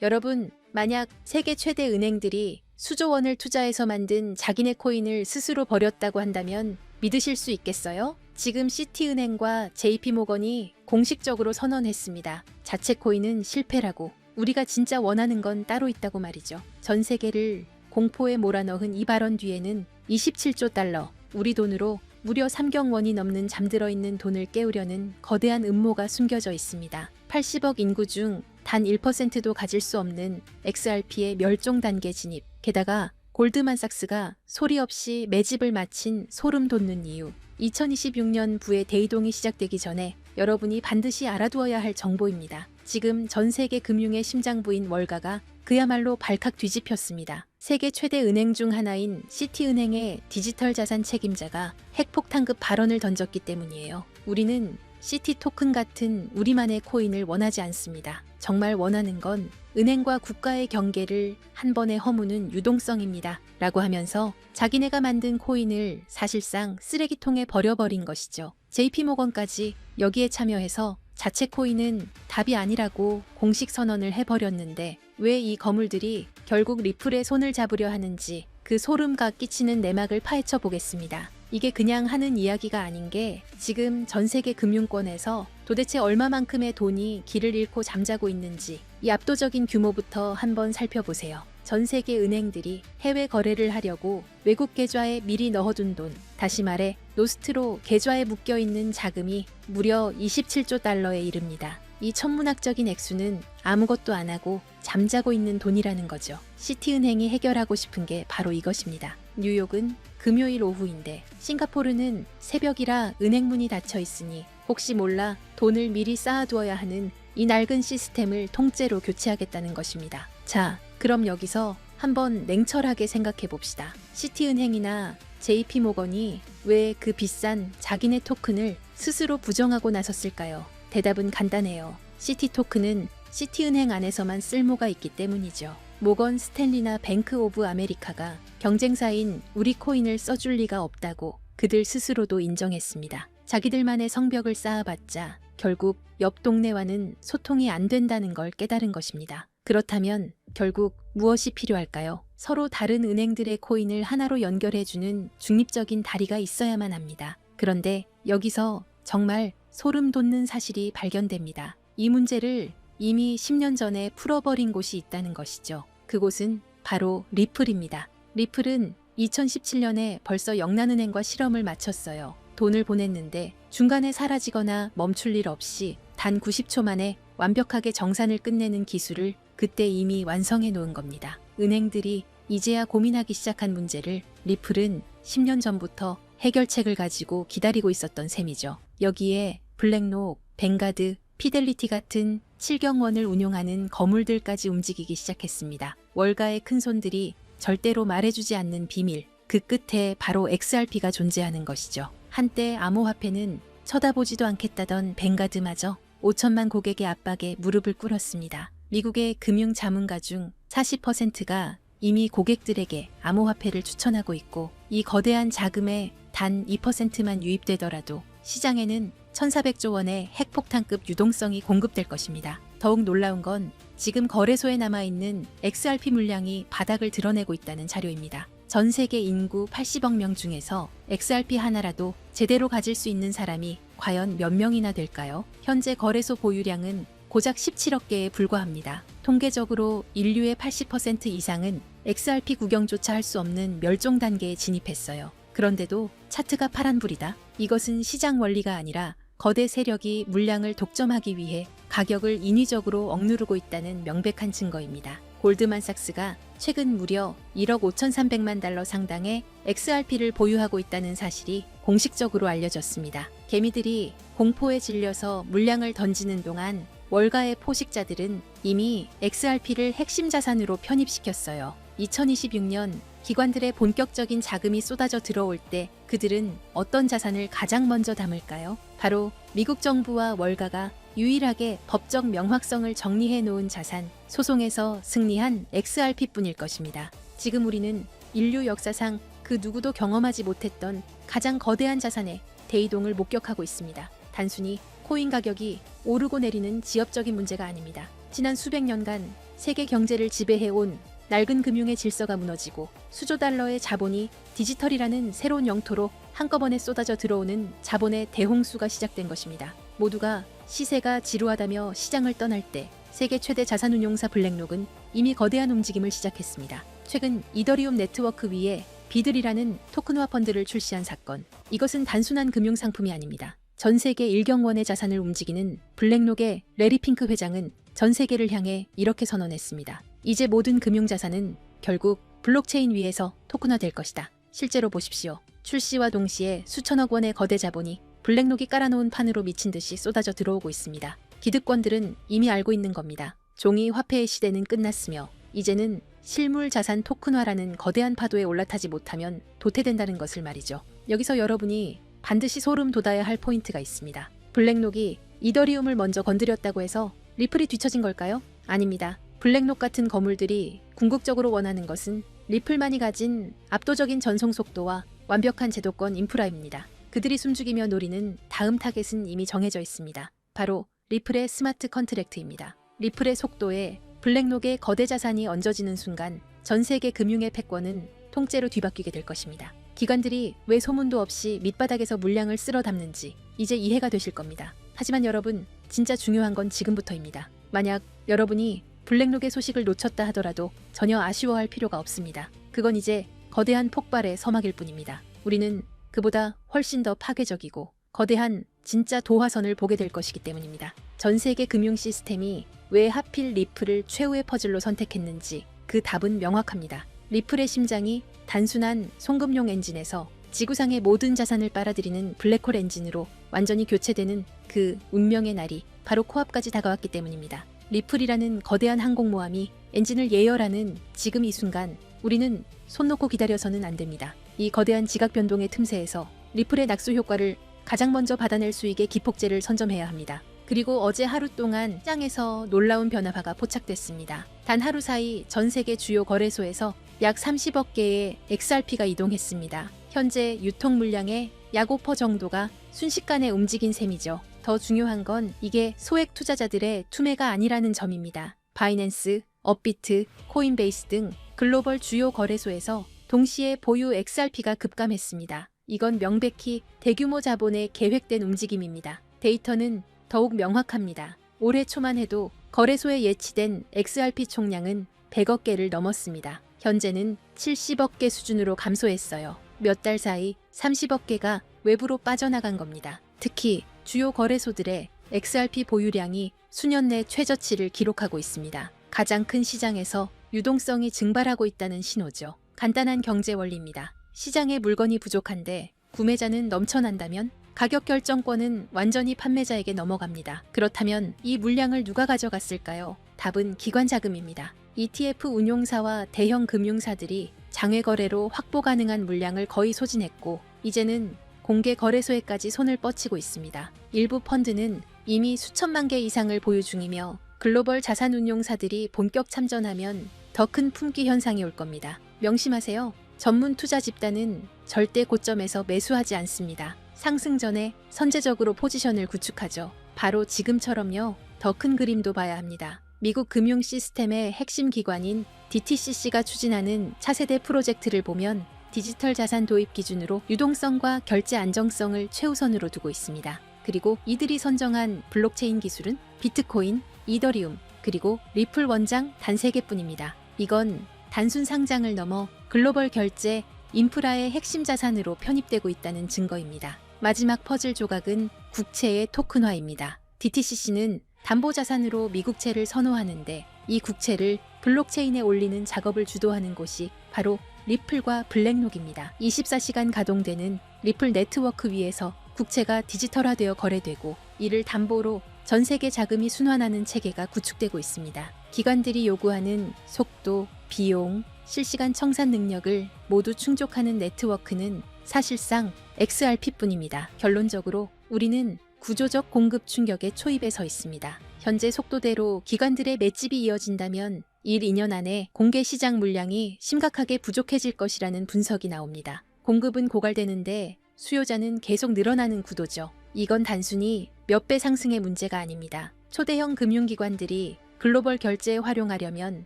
여러분, 만약 세계 최대 은행들이 수조 원을 투자해서 만든 자기네 코인을 스스로 버렸다고 한다면 믿으실 수 있겠어요? 지금 시티은행과 JP모건이 공식적으로 선언했습니다. 자체 코인은 실패라고. 우리가 진짜 원하는 건 따로 있다고 말이죠. 전 세계를 공포에 몰아넣은 이 발언 뒤에는 27조 달러, 우리 돈으로 무려 3경 원이 넘는 잠들어 있는 돈을 깨우려는 거대한 음모가 숨겨져 있습니다. 80억 인구 중 단 1%도 가질 수 없는 XRP의 멸종 단계 진입. 게다가 골드만삭스가 소리 없이 매집을 마친 소름 돋는 이유. 2026년 부의 대이동이 시작되기 전에 여러분이 반드시 알아두어야 할 정보입니다. 지금 전 세계 금융의 심장부인 월가가 그야말로 발칵 뒤집혔습니다. 세계 최대 은행 중 하나인 시티은행의 디지털 자산 책임자가 핵폭탄급 발언을 던졌기 때문이에요. 우리는 시티 토큰 같은 우리만의 코인을 원하지 않습니다. 정말 원하는 건 은행과 국가의 경계를 한 번에 허무는 유동성입니다. 라고 하면서 자기네가 만든 코인을 사실상 쓰레기통에 버려버린 것이죠. JP모건까지 여기에 참여해서 자체 코인은 답이 아니라고 공식 선언을 해버렸는데 왜 이 거물들이 결국 리플의 손을 잡으려 하는지 그 소름과 끼치는 내막을 파헤쳐 보겠습니다. 이게 그냥 하는 이야기가 아닌 게 지금 전 세계 금융권에서 도대체 얼마만큼의 돈이 길을 잃고 잠자고 있는지 이 압도적인 규모부터 한번 살펴보세요. 전 세계 은행들이 해외 거래를 하려고 외국 계좌에 미리 넣어둔 돈, 다시 말해 노스트로 계좌에 묶여있는 자금이 무려 27조 달러에 이릅니다. 이 천문학적인 액수는 아무것도 안 하고 잠자고 있는 돈이라는 거죠. 시티은행이 해결하고 싶은 게 바로 이것입니다. 뉴욕은 금요일 오후인데 싱가포르는 새벽이라 은행 문이 닫혀 있으니 혹시 몰라 돈을 미리 쌓아두어야 하는 이 낡은 시스템을 통째로 교체하겠다는 것입니다. 자, 그럼 여기서 한번 냉철하게 생각해 봅시다. 시티은행이나 JP모건이 왜 그 비싼 자기네 토큰을 스스로 부정하고 나섰을까요? 대답은 간단해요. 시티 토큰은 시티은행 안에서만 쓸모가 있기 때문이죠. 모건 스탠리나 뱅크 오브 아메리카가 경쟁사인 우리 코인을 써줄 리가 없다고 그들 스스로도 인정했습니다. 자기들만의 성벽을 쌓아봤자 결국 옆 동네와는 소통이 안 된다는 걸 깨달은 것입니다. 그렇다면 결국 무엇이 필요할까요? 서로 다른 은행들의 코인을 하나로 연결해주는 중립적인 다리가 있어야만 합니다. 그런데 여기서 정말 소름 돋는 사실이 발견됩니다. 이 문제를 이미 10년 전에 풀어버린 곳이 있다는 것이죠. 그곳은 바로 리플입니다. 리플은 2017년에 벌써 영란은행과 실험을 마쳤어요. 돈을 보냈는데 중간에 사라지거나 멈출 일 없이 단 90초 만에 완벽하게 정산을 끝내는 기술을 그때 이미 완성해 놓은 겁니다. 은행들이 이제야 고민하기 시작한 문제를 리플은 10년 전부터 해결책을 가지고 기다리고 있었던 셈이죠. 여기에 블랙록, 뱅가드, 피델리티 같은 7경원을 운용하는 거물들까지 움직이기 시작했습니다. 월가의 큰손들이 절대로 말해주지 않는 비밀, 그 끝에 바로 XRP가 존재하는 것이죠. 한때 암호화폐는 쳐다보지도 않겠다던 뱅가드마저 5천만 고객의 압박에 무릎을 꿇었습니다. 미국의 금융자문가 중 40%가 이미 고객들에게 암호화폐를 추천하고 있고 이 거대한 자금의 단 2%만 유입되더라도 시장에는 1,400조 원의 핵폭탄급 유동성이 공급될 것입니다. 더욱 놀라운 건 지금 거래소에 남아있는 XRP 물량이 바닥을 드러내고 있다는 자료입니다. 전 세계 인구 80억 명 중에서 XRP 하나라도 제대로 가질 수 있는 사람이 과연 몇 명이나 될까요? 현재 거래소 보유량은 고작 17억 개에 불과합니다. 통계적으로 인류의 80% 이상은 XRP 구경조차 할 수 없는 멸종 단계에 진입했어요. 그런데도 차트가 파란불이다. 이것은 시장 원리가 아니라 거대 세력이 물량을 독점하기 위해 가격을 인위적으로 억누르고 있다는 명백한 증거입니다. 골드만삭스가 최근 무려 1억 5,300만 달러 상당의 XRP를 보유하고 있다는 사실이 공식적으로 알려졌습니다. 개미들이 공포에 질려서 물량을 던지는 동안 월가의 포식자들은 이미 XRP를 핵심 자산으로 편입시켰어요. 2026년 기관들의 본격적인 자금이 쏟아져 들어올 때 그들은 어떤 자산을 가장 먼저 담을까요? 바로 미국 정부와 월가가 유일하게 법적 명확성을 정리해 놓은 자산, 소송에서 승리한 XRP뿐일 것입니다. 지금 우리는 인류 역사상 그 누구도 경험하지 못했던 가장 거대한 자산의 대이동을 목격하고 있습니다. 단순히 코인 가격이 오르고 내리는 지엽적인 문제가 아닙니다. 지난 수백 년간 세계 경제를 지배해온 낡은 금융의 질서가 무너지고 수조 달러의 자본이 디지털이라는 새로운 영토로 한꺼번에 쏟아져 들어오는 자본의 대홍수가 시작된 것입니다. 모두가 시세가 지루하다며 시장을 떠날 때 세계 최대 자산운용사 블랙록은 이미 거대한 움직임을 시작했습니다. 최근 이더리움 네트워크 위에 비들이라는 토큰화 펀드를 출시한 사건. 이것은 단순한 금융상품이 아닙니다. 전 세계 1경원의 자산을 움직이는 블랙록의 레리 핑크 회장은 전 세계를 향해 이렇게 선언했습니다. 이제 모든 금융자산은 결국 블록체인 위에서 토큰화될 것이다. 실제로 보십시오. 출시와 동시에 수천억 원의 거대 자본이 블랙록이 깔아놓은 판으로 미친 듯이 쏟아져 들어오고 있습니다. 기득권들은 이미 알고 있는 겁니다. 종이 화폐의 시대는 끝났으며 이제는 실물 자산 토큰화라는 거대한 파도에 올라타지 못하면 도태된다는 것을 말이죠. 여기서 여러분이 반드시 소름 돋아야 할 포인트가 있습니다. 블랙록이 이더리움을 먼저 건드렸다고 해서 리플이 뒤처진 걸까요? 아닙니다. 블랙록 같은 거물들이 궁극적으로 원하는 것은 리플만이 가진 압도적인 전송 속도와 완벽한 제도권 인프라입니다. 그들이 숨죽이며 노리는 다음 타겟은 이미 정해져 있습니다. 바로 리플의 스마트 컨트랙트입니다. 리플의 속도에 블랙록의 거대 자산이 얹어지는 순간 전 세계 금융의 패권은 통째로 뒤바뀌게 될 것입니다. 기관들이 왜 소문도 없이 밑바닥에서 물량을 쓸어 담는지 이제 이해가 되실 겁니다. 하지만 여러분, 진짜 중요한 건 지금부터입니다. 만약 여러분이 블랙록의 소식을 놓쳤다 하더라도 전혀 아쉬워할 필요가 없습니다. 그건 이제 거대한 폭발의 서막일 뿐입니다. 우리는 그보다 훨씬 더 파괴적이고 거대한 진짜 도화선을 보게 될 것이기 때문입니다. 전 세계 금융 시스템이 왜 하필 리플을 최후의 퍼즐로 선택했는지 그 답은 명확합니다. 리플의 심장이 단순한 송금용 엔진에서 지구상의 모든 자산을 빨아들이는 블랙홀 엔진으로 완전히 교체되는 그 운명의 날이 바로 코앞까지 다가왔기 때문입니다. 리플이라는 거대한 항공모함이 엔진을 예열하는 지금 이 순간 우리는 손 놓고 기다려서는 안 됩니다. 이 거대한 지각 변동의 틈새에서 리플의 낙수 효과를 가장 먼저 받아낼 수 있게 기폭제를 선점해야 합니다. 그리고 어제 하루 동안 시장에서 놀라운 변화가 포착됐습니다. 단 하루 사이 전 세계 주요 거래소에서 약 30억 개의 XRP가 이동했습니다. 현재 유통 물량의 약 5% 정도가 순식간에 움직인 셈이죠. 더 중요한 건 이게 소액 투자자들의 투매가 아니라는 점입니다. 바이낸스, 업비트, 코인베이스 등 글로벌 주요 거래소에서 동시에 보유 XRP가 급감했습니다. 이건 명백히 대규모 자본의 계획된 움직임입니다. 데이터는 더욱 명확합니다. 올해 초만 해도 거래소에 예치된 XRP 총량은 100억 개를 넘었습니다. 현재는 70억 개 수준으로 감소했어요. 몇 달 사이 30억 개가 외부로 빠져나간 겁니다. 특히 주요 거래소들의 XRP 보유량이 수년 내 최저치를 기록하고 있습니다. 가장 큰 시장에서 유동성이 증발하고 있다는 신호죠. 간단한 경제 원리입니다. 시장에 물건이 부족한데 구매자는 넘쳐난다면 가격 결정권은 완전히 판매자에게 넘어갑니다. 그렇다면 이 물량을 누가 가져갔을까요? 답은 기관 자금입니다. ETF 운용사와 대형 금융사들이 장외 거래로 확보 가능한 물량을 거의 소진했고 이제는 공개 거래소에까지 손을 뻗치고 있습니다. 일부 펀드는 이미 수천만 개 이상을 보유 중이며 글로벌 자산운용사들이 본격 참전하면 더 큰 품귀 현상이 올 겁니다. 명심하세요. 전문 투자 집단은 절대 고점에서 매수하지 않습니다. 상승 전에 선제적으로 포지션을 구축하죠. 바로 지금처럼요. 더 큰 그림도 봐야 합니다. 미국 금융 시스템의 핵심 기관인 DTCC가 추진하는 차세대 프로젝트를 보면 디지털 자산 도입 기준으로 유동성과 결제 안정성을 최우선으로 두고 있습니다. 그리고 이들이 선정한 블록체인 기술은 비트코인, 이더리움, 그리고 리플 원장 단 3개뿐입니다. 이건 단순 상장을 넘어 글로벌 결제, 인프라의 핵심 자산으로 편입되고 있다는 증거입니다. 마지막 퍼즐 조각은 국채의 토큰화입니다. DTCC는 담보자산으로 미국채를 선호하는데 이 국채를 블록체인에 올리는 작업을 주도하는 곳이 바로 리플과 블랙록입니다. 24시간 가동되는 리플 네트워크 위에서 국채가 디지털화되어 거래되고 이를 담보로 전 세계 자금이 순환하는 체계가 구축되고 있습니다. 기관들이 요구하는 속도, 비용, 실시간 청산 능력을 모두 충족하는 네트워크는 사실상 XRP뿐입니다. 결론적으로 우리는 구조적 공급 충격의 초입에 서 있습니다. 현재 속도대로 기관들의 맷집이 이어진다면 1, 2년 안에 공개 시장 물량이 심각하게 부족해질 것이라는 분석이 나옵니다. 공급은 고갈되는데 수요자는 계속 늘어나는 구도죠. 이건 단순히 몇 배 상승의 문제가 아닙니다. 초대형 금융기관들이 글로벌 결제에 활용하려면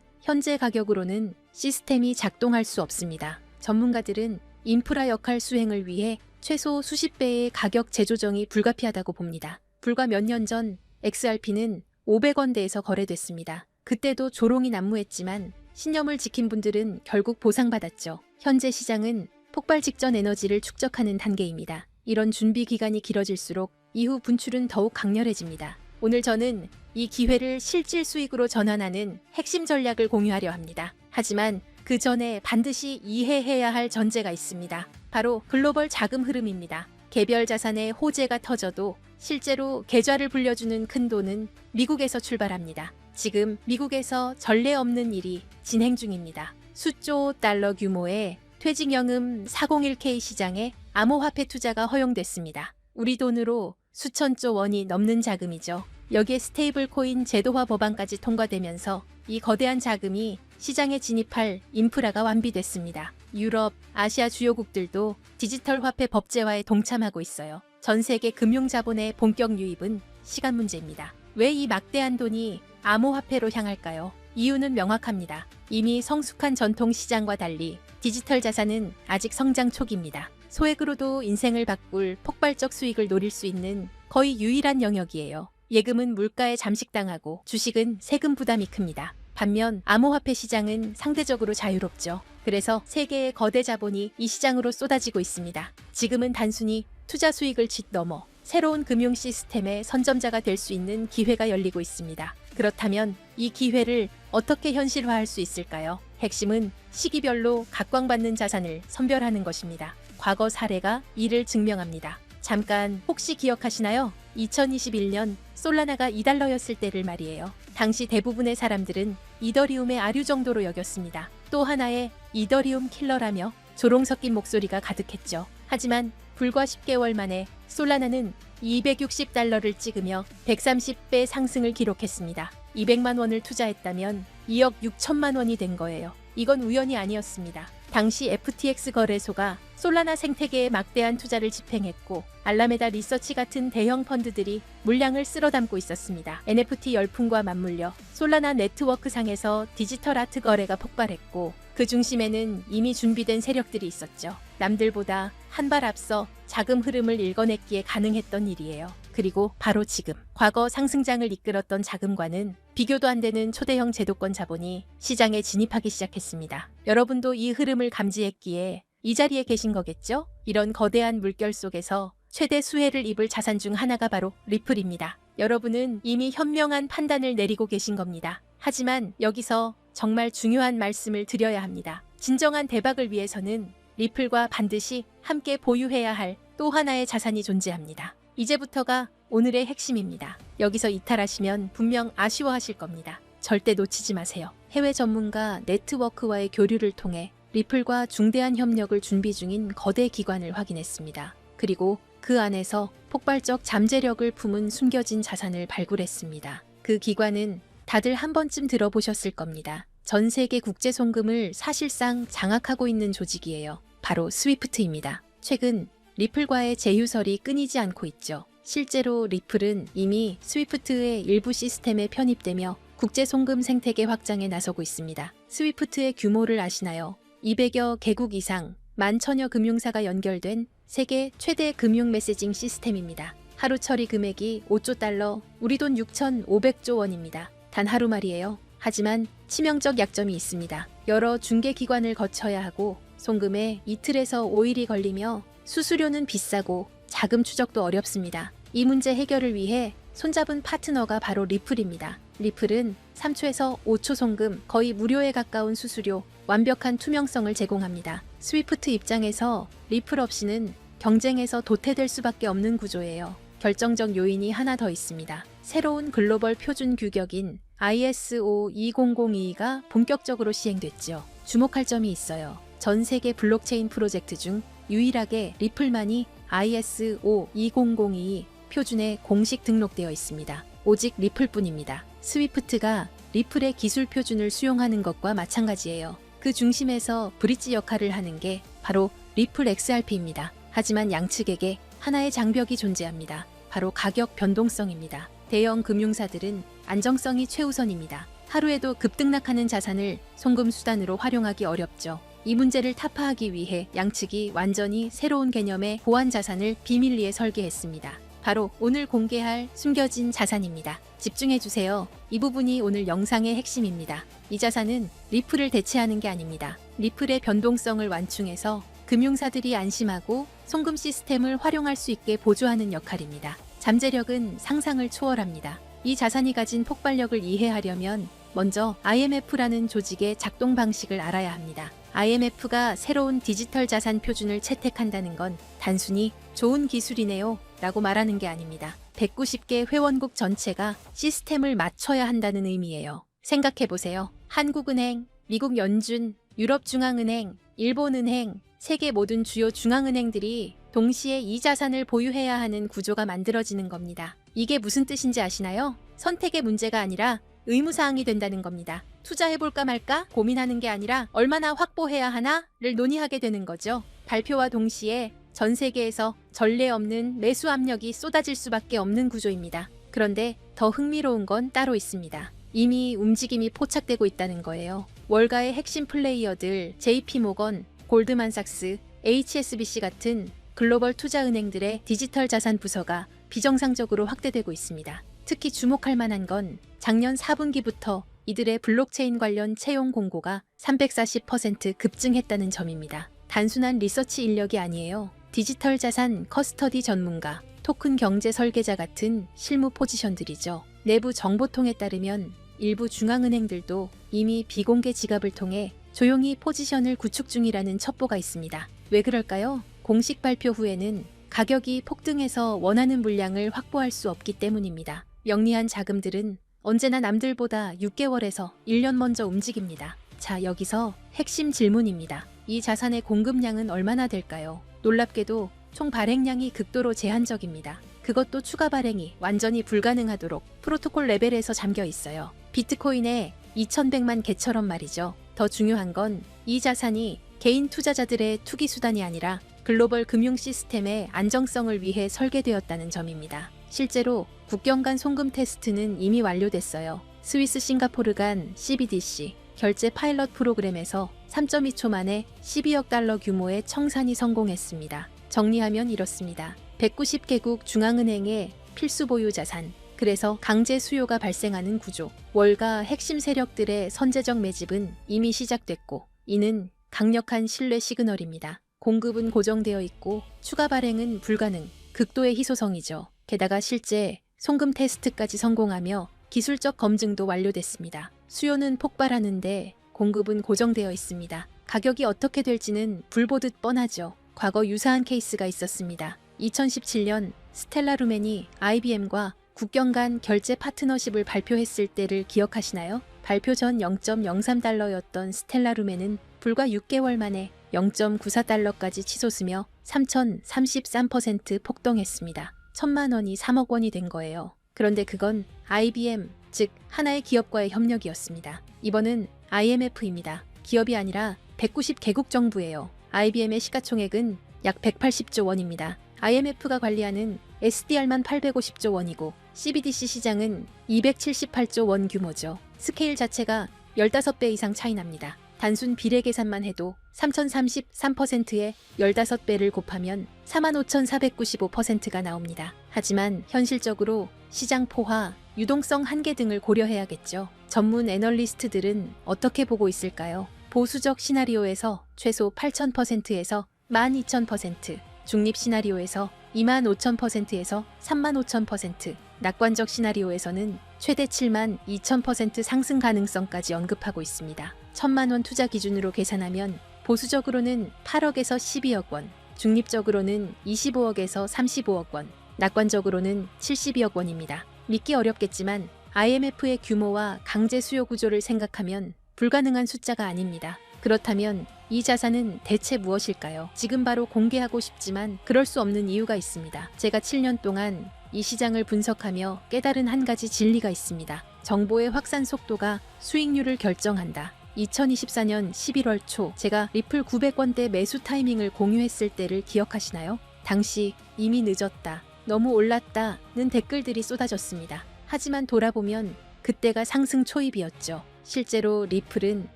현재 가격으로는 시스템이 작동할 수 없습니다. 전문가들은 인프라 역할 수행을 위해 최소 수십 배의 가격 재조정이 불가피하다고 봅니다. 불과 몇 년 전 XRP는 500원대에서 거래됐습니다. 그때도 조롱이 난무했지만 신념을 지킨 분들은 결국 보상받았죠. 현재 시장은 폭발 직전 에너지를 축적하는 단계입니다. 이런 준비 기간이 길어질수록 이후 분출은 더욱 강렬해집니다. 오늘 저는 이 기회를 실질 수익으로 전환하는 핵심 전략을 공유하려 합니다. 하지만 그 전에 반드시 이해해야 할 전제가 있습니다. 바로 글로벌 자금 흐름입니다. 개별 자산의 호재가 터져도 실제로 계좌를 불려주는 큰 돈은 미국에서 출발합니다. 지금 미국에서 전례 없는 일이 진행 중입니다. 수조 달러 규모의 퇴직연금 401k 시장에 암호화폐 투자가 허용됐습니다. 우리 돈으로 수천조 원이 넘는 자금이죠. 여기에 스테이블 코인 제도화 법안까지 통과되면서 이 거대한 자금이 시장에 진입할 인프라가 완비됐습니다. 유럽, 아시아 주요국들도 디지털 화폐 법제화에 동참하고 있어요. 전 세계 금융자본의 본격 유입은 시간 문제입니다. 왜 이 막대한 돈이 암호화폐로 향할까요? 이유는 명확합니다. 이미 성숙한 전통 시장과 달리 디지털 자산은 아직 성장 초기입니다. 소액으로도 인생을 바꿀 폭발적 수익을 노릴 수 있는 거의 유일한 영역이에요. 예금은 물가에 잠식당하고 주식은 세금 부담이 큽니다. 반면 암호화폐 시장은 상대적으로 자유롭죠. 그래서 세계의 거대 자본이 이 시장으로 쏟아지고 있습니다. 지금은 단순히 투자 수익을 넘어 새로운 금융 시스템의 선점자가 될 수 있는 기회가 열리고 있습니다. 그렇다면 이 기회를 어떻게 현실화할 수 있을까요? 핵심은 시기별로 각광받는 자산을 선별하는 것입니다. 과거 사례가 이를 증명합니다. 잠깐 혹시 기억하시나요? 2021년 솔라나가 2달러였을 때를 말이에요. 당시 대부분의 사람들은 이더리움의 아류 정도로 여겼습니다. 또 하나의 이더리움 킬러라며 조롱 섞인 목소리가 가득했죠. 하지만 불과 10개월 만에 솔라나는 260달러를 찍으며 130배 상승을 기록했습니다. 200만 원을 투자했다면 2억 6천만 원이 된 거예요. 이건 우연이 아니었습니다. 당시 FTX 거래소가 솔라나 생태계에 막대한 투자를 집행했고 알라메다 리서치 같은 대형 펀드들이 물량을 쓸어담고 있었습니다. NFT 열풍과 맞물려 솔라나 네트워크 상에서 디지털 아트 거래가 폭발했고 그 중심에는 이미 준비된 세력들이 있었죠. 남들보다 한 발 앞서 자금 흐름을 읽어냈기에 가능했던 일이에요. 그리고 바로 지금 과거 상승장을 이끌었던 자금과는 비교도 안 되는 초대형 제도권 자본이 시장에 진입하기 시작했습니다. 여러분도 이 흐름을 감지했기에 이 자리에 계신 거겠죠? 이런 거대한 물결 속에서 최대 수혜를 입을 자산 중 하나가 바로 리플입니다. 여러분은 이미 현명한 판단을 내리고 계신 겁니다. 하지만 여기서 정말 중요한 말씀을 드려야 합니다. 진정한 대박을 위해서는 리플과 반드시 함께 보유해야 할 또 하나의 자산이 존재합니다. 이제부터가 오늘의 핵심입니다. 여기서 이탈하시면 분명 아쉬워하실 겁니다. 절대 놓치지 마세요. 해외 전문가 네트워크와의 교류를 통해 리플과 중대한 협력을 준비 중인 거대 기관을 확인했습니다. 그리고 그 안에서 폭발적 잠재력을 품은 숨겨진 자산을 발굴했습니다. 그 기관은 다들 한 번쯤 들어보셨을 겁니다. 전 세계 국제 송금을 사실상 장악하고 있는 조직이에요. 바로 스위프트입니다. 최근 리플과의 제휴설이 끊이지 않고 있죠. 실제로 리플은 이미 스위프트의 일부 시스템에 편입되며 국제 송금 생태계 확장에 나서고 있습니다. 스위프트의 규모를 아시나요? 200여 개국 이상 11,000여 금융사가 연결된 세계 최대 금융 메시징 시스템입니다. 하루 처리 금액이 5조 달러, 우리 돈 6,500조 원입니다. 단 하루 말이에요. 하지만 치명적 약점이 있습니다. 여러 중개기관을 거쳐야 하고 송금에 이틀에서 5일이 걸리며 수수료는 비싸고 자금 추적도 어렵습니다. 이 문제 해결을 위해 손잡은 파트너가 바로 리플입니다. 리플은 3초에서 5초 송금, 거의 무료에 가까운 수수료, 완벽한 투명성을 제공합니다. 스위프트 입장에서 리플 없이는 경쟁에서 도태될 수밖에 없는 구조예요. 결정적 요인이 하나 더 있습니다. 새로운 글로벌 표준 규격인 ISO 20022가 본격적으로 시행됐죠. 주목할 점이 있어요. 전 세계 블록체인 프로젝트 중 유일하게 리플만이 ISO 20022 표준에 공식 등록되어 있습니다. 오직 리플뿐입니다. 스위프트가 리플의 기술 표준을 수용하는 것과 마찬가지예요. 그 중심에서 브릿지 역할을 하는 게 바로 리플 XRP입니다. 하지만 양측에게 하나의 장벽이 존재합니다. 바로 가격 변동성입니다. 대형 금융사들은 안정성이 최우선입니다. 하루에도 급등락하는 자산을 송금 수단으로 활용하기 어렵죠. 이 문제를 타파하기 위해 양측이 완전히 새로운 개념의 보안 자산을 비밀리에 설계했습니다. 바로 오늘 공개할 숨겨진 자산입니다. 집중해주세요. 이 부분이 오늘 영상의 핵심입니다. 이 자산은 리플을 대체하는 게 아닙니다. 리플의 변동성을 완충해서 금융사들이 안심하고 송금 시스템을 활용할 수 있게 보조하는 역할입니다. 잠재력은 상상을 초월합니다. 이 자산이 가진 폭발력을 이해하려면 먼저 IMF라는 조직의 작동 방식을 알아야 합니다. IMF가 새로운 디지털 자산 표준을 채택한다는 건 단순히 좋은 기술이네요 라고 말하는 게 아닙니다. 190개 회원국 전체가 시스템을 맞춰야 한다는 의미예요. 생각해보세요. 한국은행, 미국 연준, 유럽중앙은행, 일본은행, 세계 모든 주요 중앙은행들이 동시에 이 자산을 보유해야 하는 구조가 만들어지는 겁니다. 이게 무슨 뜻인지 아시나요? 선택의 문제가 아니라 의무사항이 된다는 겁니다. 투자해볼까 말까 고민하는 게 아니라 얼마나 확보해야 하나를 논의하게 되는 거죠. 발표와 동시에 전 세계에서 전례 없는 매수 압력이 쏟아질 수밖에 없는 구조입니다. 그런데 더 흥미로운 건 따로 있습니다. 이미 움직임이 포착되고 있다는 거예요. 월가의 핵심 플레이어들 JP모건, 골드만삭스, HSBC 같은 글로벌 투자은행들의 디지털 자산 부서가 비정상적으로 확대되고 있습니다. 특히 주목할 만한 건 작년 4분기부터 이들의 블록체인 관련 채용 공고가 340% 급증했다는 점입니다. 단순한 리서치 인력이 아니에요. 디지털 자산 커스터디 전문가, 토큰 경제 설계자 같은 실무 포지션들이죠. 내부 정보통에 따르면 일부 중앙은행들도 이미 비공개 지갑을 통해 조용히 포지션을 구축 중이라는 첩보가 있습니다. 왜 그럴까요? 공식 발표 후에는 가격이 폭등해서 원하는 물량을 확보할 수 없기 때문입니다. 영리한 자금들은 언제나 남들보다 6개월에서 1년 먼저 움직입니다. 자, 여기서 핵심 질문입니다. 이 자산의 공급량은 얼마나 될까요? 놀랍게도 총 발행량이 극도로 제한적입니다. 그것도 추가 발행이 완전히 불가능하도록 프로토콜 레벨에서 잠겨 있어요. 비트코인의 2100만 개처럼 말이죠. 더 중요한 건 이 자산이 개인 투자자들의 투기 수단이 아니라 글로벌 금융 시스템의 안정성을 위해 설계되었다는 점입니다. 실제로 국경 간 송금 테스트는 이미 완료됐어요. 스위스 싱가포르 간 CBDC 결제 파일럿 프로그램에서 3.2초 만에 12억 달러 규모의 청산이 성공했습니다. 정리하면 이렇습니다. 190개국 중앙은행의 필수 보유 자산, 그래서 강제 수요가 발생하는 구조, 월가 핵심 세력들의 선제적 매집은 이미 시작됐고, 이는 강력한 신뢰 시그널입니다. 공급은 고정되어 있고 추가 발행은 불가능, 극도의 희소성이죠. 게다가 실제 송금 테스트까지 성공하며 기술적 검증도 완료됐습니다. 수요는 폭발하는데 공급은 고정되어 있습니다. 가격이 어떻게 될지는 불 보듯 뻔하죠. 과거 유사한 케이스가 있었습니다. 2017년 스텔라루멘이 IBM과 국경 간 결제 파트너십을 발표했을 때를 기억하시나요? 발표 전 0.03달러였던 스텔라루멘은 불과 6개월 만에 0.94달러까지 치솟으며 3033% 폭등했습니다. 1000만 원이 3억 원이 된 거예요. 그런데 그건 IBM, 즉 하나의 기업과의 협력이었습니다. 이번은 IMF입니다. 기업이 아니라 190개국 정부예요. IBM의 시가총액은 약 180조 원입니다. IMF가 관리하는 SDR만 850조 원이고 CBDC 시장은 278조 원 규모죠. 스케일 자체가 15배 이상 차이 납니다. 단순 비례 계산만 해도 3033%에 15배를 곱하면 45,495%가 나옵니다. 하지만 현실적으로 시장 포화, 유동성 한계 등을 고려해야겠죠. 전문 애널리스트들은 어떻게 보고 있을까요? 보수적 시나리오에서 최소 8,000%에서 12,000%, 중립 시나리오에서 25,000%에서 35,000%, 낙관적 시나리오에서는 최대 72,000% 상승 가능성까지 언급하고 있습니다. 1,000만 원 투자 기준으로 계산하면 보수적으로는 8억에서 12억 원, 중립적으로는 25억에서 35억 원, 낙관적으로는 72억 원입니다. 믿기 어렵겠지만 IMF의 규모와 강제 수요 구조를 생각하면 불가능한 숫자가 아닙니다. 그렇다면 이 자산은 대체 무엇일까요? 지금 바로 공개하고 싶지만 그럴 수 없는 이유가 있습니다. 제가 7년 동안 이 시장을 분석하며 깨달은 한 가지 진리가 있습니다. 정보의 확산 속도가 수익률을 결정한다. 2024년 11월 초 제가 리플 900원대 매수 타이밍을 공유했을 때를 기억하시나요? 당시 이미 늦었다, 너무 올랐다는 댓글들이 쏟아졌습니다. 하지만 돌아보면 그때가 상승 초입이었죠. 실제로 리플은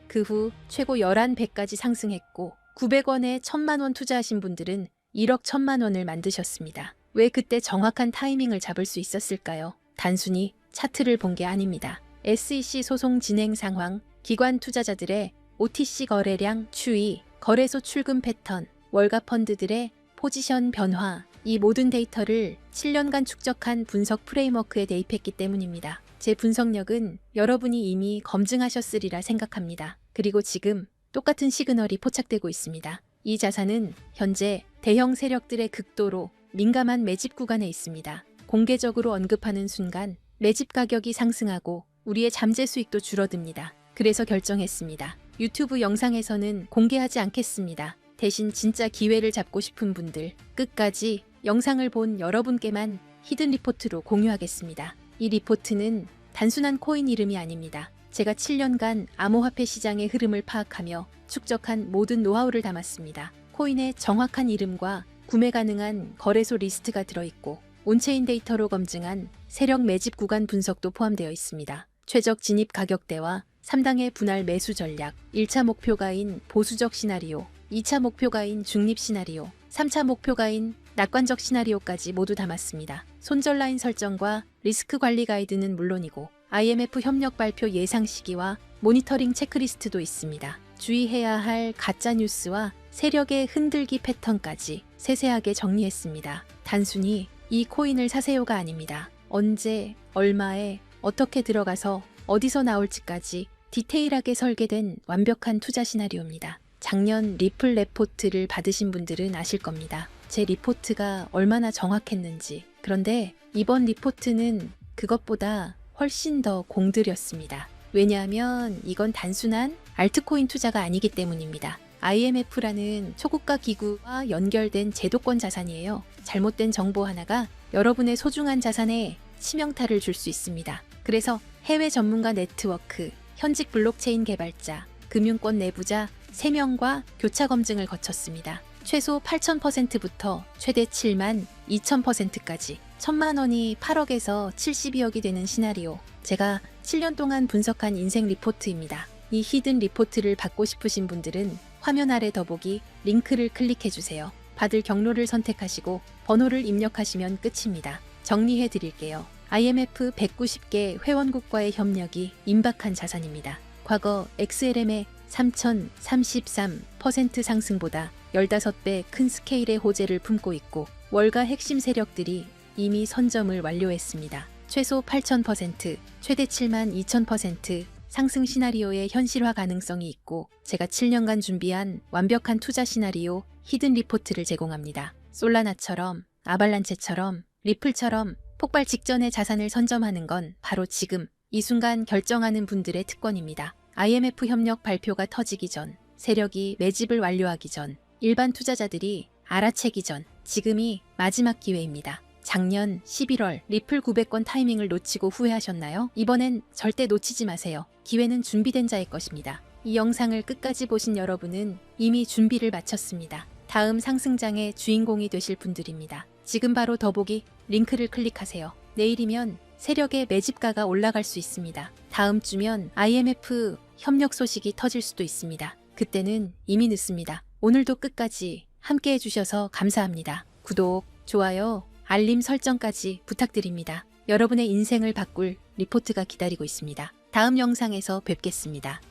그 후 최고 11배까지 상승했고 900원에 1000만 원 투자하신 분들은 1억 1000만 원을 만드셨습니다. 왜 그때 정확한 타이밍을 잡을 수 있었을까요? 단순히 차트를 본 게 아닙니다. SEC 소송 진행 상황, 기관 투자자들의 OTC 거래량 추이, 거래소 출금 패턴, 월가 펀드들의 포지션 변화, 이 모든 데이터를 7년간 축적한 분석 프레임워크에 대입했기 때문입니다. 제 분석력은 여러분이 이미 검증하셨으리라 생각합니다. 그리고 지금 똑같은 시그널이 포착되고 있습니다. 이 자산은 현재 대형 세력들의 극도로 민감한 매집 구간에 있습니다. 공개적으로 언급하는 순간 매집 가격이 상승하고 우리의 잠재 수익도 줄어듭니다. 그래서 결정했습니다. 유튜브 영상에서는 공개하지 않겠습니다. 대신 진짜 기회를 잡고 싶은 분들, 끝까지 영상을 본 여러분께만 히든 리포트로 공유하겠습니다. 이 리포트는 단순한 코인 이름이 아닙니다. 제가 7년간 암호화폐 시장의 흐름을 파악하며 축적한 모든 노하우를 담았습니다. 코인의 정확한 이름과 구매 가능한 거래소 리스트가 들어있고 온체인 데이터로 검증한 세력 매집 구간 분석도 포함되어 있습니다. 최적 진입 가격대와 3당의 분할 매수 전략, 1차 목표가인 보수적 시나리오, 2차 목표가인 중립 시나리오, 3차 목표가인 낙관적 시나리오까지 모두 담았습니다. 손절 라인 설정과 리스크 관리 가이드는 물론이고 IMF 협력 발표 예상 시기와 모니터링 체크리스트도 있습니다. 주의해야 할 가짜 뉴스와 세력의 흔들기 패턴까지 세세하게 정리했습니다. 단순히 이 코인을 사세요가 아닙니다. 언제, 얼마에, 어떻게 들어가서 어디서 나올지까지 디테일하게 설계된 완벽한 투자 시나리오입니다. 작년 리플 레포트를 받으신 분들은 아실 겁니다. 제 리포트가 얼마나 정확했는지. 그런데 이번 리포트는 그것보다 훨씬 더 공들였습니다. 왜냐하면 이건 단순한 알트코인 투자가 아니기 때문입니다. IMF라는 초국가 기구와 연결된 제도권 자산이에요. 잘못된 정보 하나가 여러분의 소중한 자산에 치명타를 줄 수 있습니다. 그래서 해외 전문가 네트워크, 현직 블록체인 개발자, 금융권 내부자 3명과 교차 검증을 거쳤습니다. 최소 8,000%부터 최대 7만 2,000%까지 1,000만 원이 8억에서 72억이 되는 시나리오. 제가 7년 동안 분석한 인생 리포트입니다. 이 히든 리포트를 받고 싶으신 분들은 화면 아래 더보기 링크를 클릭해주세요. 받을 경로를 선택하시고 번호를 입력하시면 끝입니다. 정리해 드릴게요. IMF 190개 회원국과의 협력이 임박한 자산입니다. 과거 XLM의 3,033% 상승보다 15배 큰 스케일의 호재를 품고 있고 월가 핵심 세력들이 이미 선점을 완료했습니다. 최소 8,000%, 최대 72,000% 상승 시나리오의 현실화 가능성이 있고 제가 7년간 준비한 완벽한 투자 시나리오 히든 리포트를 제공합니다. 솔라나처럼, 아발란체처럼, 리플처럼 폭발 직전에 자산을 선점하는 건 바로 지금 이 순간 결정하는 분들의 특권입니다. IMF 협력 발표가 터지기 전, 세력이 매집을 완료하기 전, 일반 투자자들이 알아채기 전, 지금이 마지막 기회입니다. 작년 11월 리플 900건 타이밍을 놓치고 후회하셨나요? 이번엔 절대 놓치지 마세요. 기회는 준비된 자의 것입니다. 이 영상을 끝까지 보신 여러분은 이미 준비를 마쳤습니다. 다음 상승장의 주인공이 되실 분들입니다. 지금 바로 더보기 링크를 클릭하세요. 내일이면 세력의 매집가가 올라갈 수 있습니다. 다음 주면 IMF 협력 소식이 터질 수도 있습니다. 그때는 이미 늦습니다. 오늘도 끝까지 함께 해주셔서 감사합니다. 구독, 좋아요, 알림 설정까지 부탁드립니다. 여러분의 인생을 바꿀 리포트가 기다리고 있습니다. 다음 영상에서 뵙겠습니다.